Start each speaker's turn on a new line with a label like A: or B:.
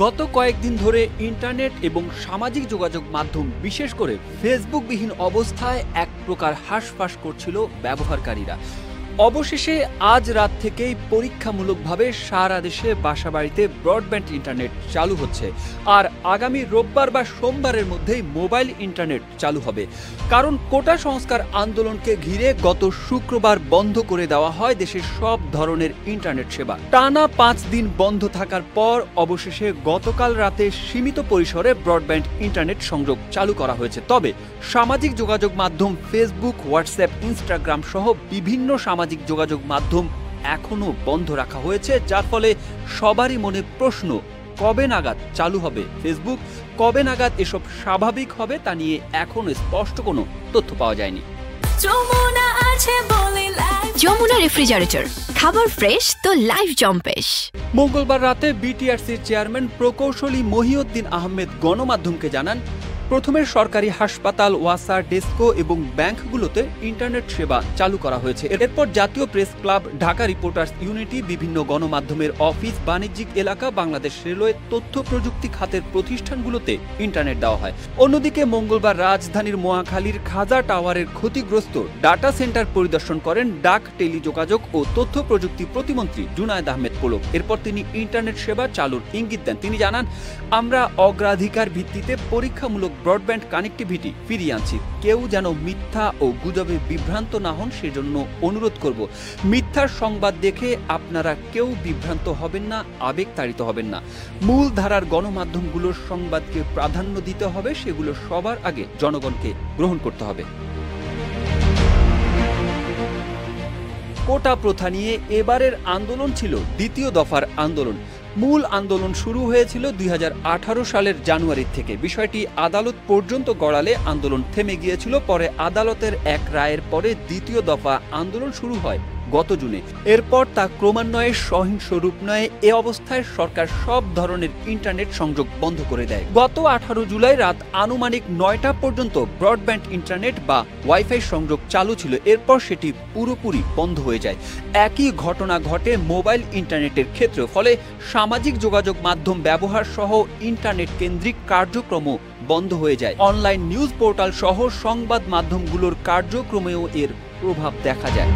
A: গত কয়েকদিন ধরে ইন্টারনেট এবং সামাজিক যোগাযোগ মাধ্যম বিশেষ করে ফেসবুকবিহীন অবস্থায় এক প্রকার হাঁসফাঁস করছিল ব্যবহারকারীরা। অবশেষে আজ রাত থেকেই পরীক্ষামূলকভাবে সারা দেশে বাসাবাড়িতে ব্রডব্যান্ড ইন্টারনেট চালু হচ্ছে, আর আগামী রোববার বা সোমবারের মধ্যেই মোবাইল ইন্টারনেট চালু হবে। কারণ কোটা সংস্কার আন্দোলনকে ঘিরে গত শুক্রবার বন্ধ করে দেওয়া হয় দেশের সব ধরনের ইন্টারনেট সেবা। টানা 5 দিন বন্ধ থাকার পর অবশেষে গতকাল রাতে সীমিত পরিসরে ব্রডব্যান্ড ইন্টারনেট সংযোগ চালু করা হয়েছে। তবে সামাজিক যোগাযোগ মাধ্যম ফেসবুক, হোয়াটসঅ্যাপ, ইনস্টাগ্রাম সহ বিভিন্ন সামাজিক যোগাযোগ মাধ্যম এখনো বন্ধ রাখা হয়েছে, যার ফলে সবারই মনে প্রশ্ন, কবে নাগাদ চালু হবে ফেসবুক, কবে নাগাদ এসব স্বাভাবিক হবে তা নিয়ে এখনো স্পষ্ট কোনো তথ্য পাওয়া যায়নি।
B: যমুনা রেফ্রিজারেটর, খাবার ফ্রেশ তো লাইফ জম্পেশ।
A: মঙ্গলবার রাতে বিটিআরসির চেয়ারম্যান প্রকৌশলী মহিউদ্দিন আহমেদ গণমাধ্যমকে জানান, প্রথমে সরকারি হাসপাতাল, ওয়াসা, ডেস্কো এবং ব্যাংকগুলোতে ইন্টারনেট সেবা চালু করা হয়েছে। এরপর জাতীয় press club, Dhaka reporters unity, বিভিন্ন গণমাধ্যমের অফিস, বাণিজ্যিক এলাকা, বাংলাদেশ রেলওয়ে, তথ্য প্রযুক্তি খাতের প্রতিষ্ঠানগুলোতে ইন্টারনেট দেওয়া হয়। অন্যদিকে মঙ্গলবার রাজধানীর মহাখালীর খাজা টাওয়ারের ক্ষতিগ্রস্ত ডাটা সেন্টার পরিদর্শন করেন ডাক, টেলিযোগাযোগ ও তথ্য প্রযুক্তি প্রতিমন্ত্রী জুনায়েদ আহমেদ পুলক। এরপর তিনি ইন্টারনেট সেবা চালুর ইঙ্গিত দেন। তিনি জানান, আমরা অগ্রাধিকার ভিত্তিতে পরীক্ষামূলক ব্রডব্যান্ড কানেক্টিভিটি ফিরিয়ে আনছি। কেউ যেন মিথ্যা ও গুজবে বিভ্রান্ত না হন সেজন্য অনুরোধ করব। মিথ্যার সংবাদ দেখে আপনারা কেউ বিভ্রান্ত হবেন না, আবেগতাড়িত হবেন না। মূল ধারার গণমাধ্যমগুলোর সংবাদকে প্রাধান্য দিতে হবে, সেগুলো সবার আগে জনগণকে গ্রহণ করতে হবে। কোটা প্রথা নিয়ে এবারের আন্দোলন ছিল দ্বিতীয় দফার আন্দোলন। মূল আন্দোলন শুরু হয়েছিল 2018 সালের জানুয়ারি থেকে। বিষয়টি আদালত পর্যন্ত গড়ালে আন্দোলন থেমে গিয়েছিল। পরে আদালতের এক রায়ের পরে দ্বিতীয় দফা আন্দোলন শুরু হয় গত জুনে। এরপর তা ক্রমান্বয়ে সহিংস রূপ নেয়। এ অবস্থায় সরকার সব ধরনের ইন্টারনেট সংযোগ বন্ধ করে দেয়। গত 18 জুলাই রাত আনুমানিক 9টা পর্যন্ত ব্রডব্যান্ড ইন্টারনেট বা ওয়াইফাই সংযোগ চালু ছিল। এরপর সেটি পুরোপুরি বন্ধ হয়ে যায়। একই ঘটনা ঘটে মোবাইল ইন্টারনেটের ক্ষেত্রেও। ফলে সামাজিক যোগাযোগ মাধ্যম ব্যবহার সহ ইন্টারনেট কেন্দ্রিক কার্যক্রমও বন্ধ হয়ে যায়। অনলাইন নিউজ পোর্টাল সহ সংবাদ মাধ্যমগুলোর কার্যক্রমেও এর প্রভাব দেখা যায়।